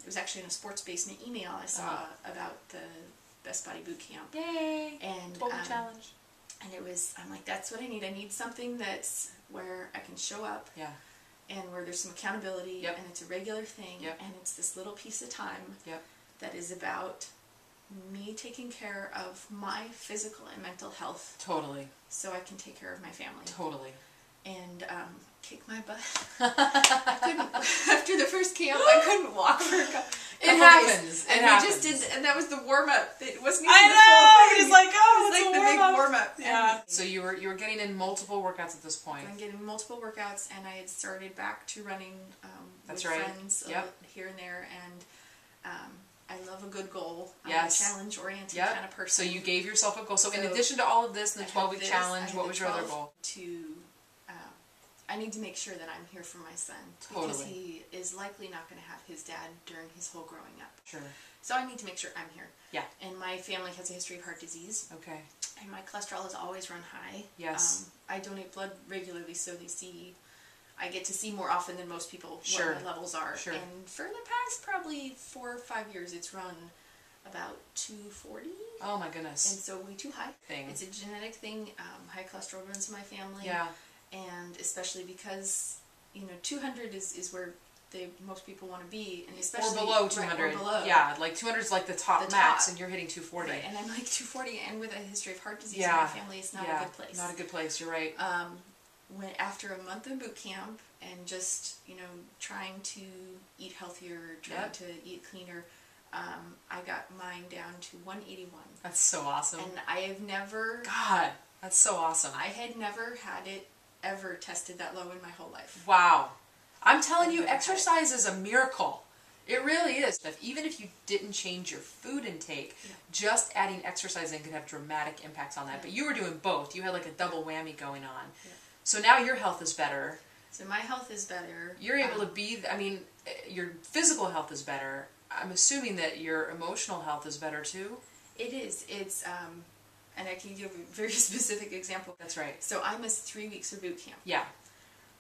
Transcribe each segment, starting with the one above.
it was actually in a sports-based email I saw about the Best Body Boot Camp. Yay! And challenge. And it was, I'm like, that's what I need. I need something that's where I can show up. Yeah. And where there's some accountability. Yep. And it's a regular thing. Yep. And it's this little piece of time. Yep. That is about me taking care of my physical and mental health. Totally. So I can take care of my family. Totally. And kick my butt. I couldn't, after the first camp, I couldn't walk for a couple It happens. days. And we just did, and that was the warm-up. It wasn't even the full thing. It's like, oh, it's like the big warm-up. Yeah. So you were getting in multiple workouts at this point. I'm getting multiple workouts, and I had started back to running That's with right. friends here and there, and I love a good goal. Yes. I'm a challenge-oriented kind of person. So you gave yourself a goal. So in addition to all of this, the 12-week challenge, what was your other goal? I need to make sure that I'm here for my son. Totally. Because he is likely not going to have his dad during his whole growing up. Sure. So I need to make sure I'm here. Yeah. And my family has a history of heart disease. Okay. And my cholesterol has always run high. Yes. I donate blood regularly, so I get to see more often than most people Sure. what my levels are. Sure. And for the past probably 4 or 5 years, it's run about 240. Oh my goodness. And so way too high. Thing. It's a genetic thing. High cholesterol runs in my family. Yeah. And especially because, 200 is where most people want to be, and especially or below 200. Right, or below. Yeah, like 200 is like the top max, and you're hitting 240. Right, and I'm like 240, and with a history of heart disease in my family, it's not a good place. Not a good place. You're right. After a month of boot camp and just trying to eat healthier, trying to eat cleaner, I got mine down to 181. That's so awesome. And I have never. God, that's so awesome. I had never had it ever tested that low in my whole life. Wow. I'm telling you, exercise is a miracle. It really is. Even if you didn't change your food intake, just adding exercise in could have dramatic impacts on that. But you were doing both. You had like a double whammy going on. Yeah. So now your health is better. So my health is better. You're able to be, your physical health is better. I'm assuming that your emotional health is better too? It is. It's, and I can give a very specific example. That's right. So I missed 3 weeks of boot camp. Yeah.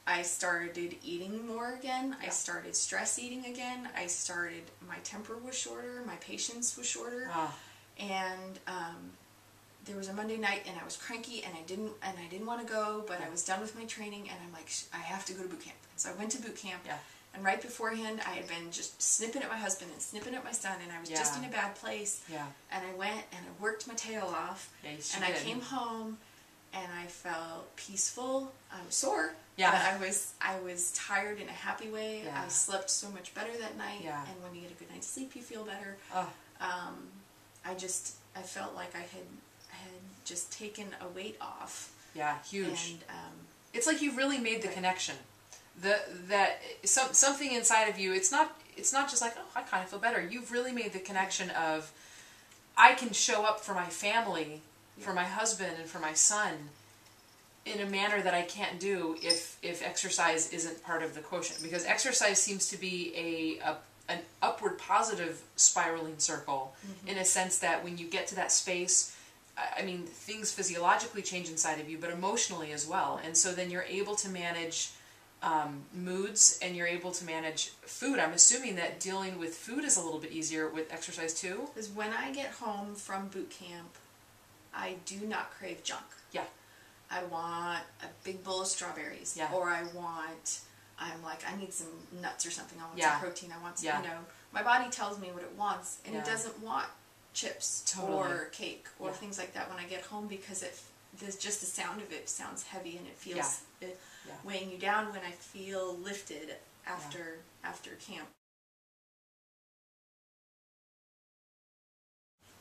I started eating more again. Yeah. I started stress eating again. My temper was shorter. My patience was shorter. Ah. And there was a Monday night, and I was cranky, and I didn't want to go, but I was done with my training, and I'm like, I have to go to boot camp. So I went to boot camp. Yeah. And right beforehand, I had been just snipping at my husband and snipping at my son, and I was just in a bad place. Yeah. And I went and I worked my tail off. Yeah, and I came home, and I felt peaceful. I was sore. Yeah. But I was tired in a happy way. Yeah. I slept so much better that night. Yeah. And when you get a good night's sleep, you feel better. Oh. I felt like I had just taken a weight off. Yeah, huge. And it's like you really made the connection. Something inside of you, it's not just like, oh, I kind of feel better. You've really made the connection of, I can show up for my family, for my husband and for my son in a manner that I can't do if exercise isn't part of the quotient. Because exercise seems to be an upward positive spiraling circle, in a sense that when you get to that space, things physiologically change inside of you, but emotionally as well. And so then you're able to manage moods, and you're able to manage food. I'm assuming that dealing with food is a little bit easier with exercise too? Because when I get home from boot camp, I do not crave junk. Yeah. I want a big bowl of strawberries. Yeah. Or I'm like, I need some nuts or something. I want some protein. I want some, my body tells me what it wants, and it doesn't want chips or cake or things like that when I get home, because there's just the sound of it sounds heavy, and it feels weighing you down, when I feel lifted after camp.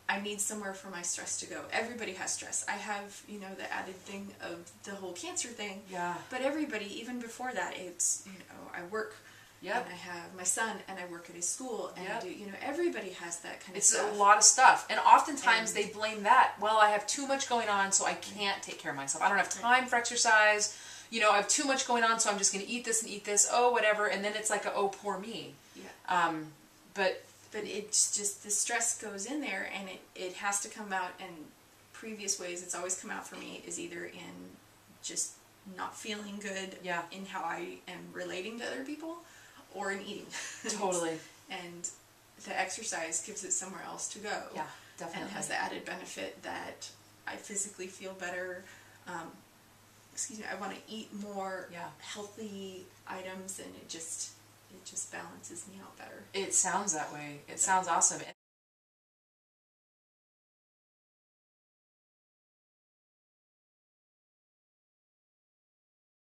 I need somewhere for my stress to go. Everybody has stress. I have, the added thing of the whole cancer thing. Yeah. But everybody, even before that, it's, I work. Yep. And I have my son, and I work at his school, and I do, everybody has that kind of stuff. It's a lot of stuff. And oftentimes they blame that. Well, I have too much going on, so I can't take care of myself. I don't have time for exercise. I have too much going on, so I'm just going to eat this and eat this. Oh, whatever. And then it's like, oh, poor me. Yeah. But it's just, the stress goes in there, and it has to come out in previous ways. It's always come out for me is either in just not feeling good in how I am relating to other people, or in eating. Totally. And the exercise gives it somewhere else to go. Yeah, definitely. And has the added benefit that I physically feel better. I want to eat more healthy items, and it just balances me out better. It sounds that way. It sounds awesome.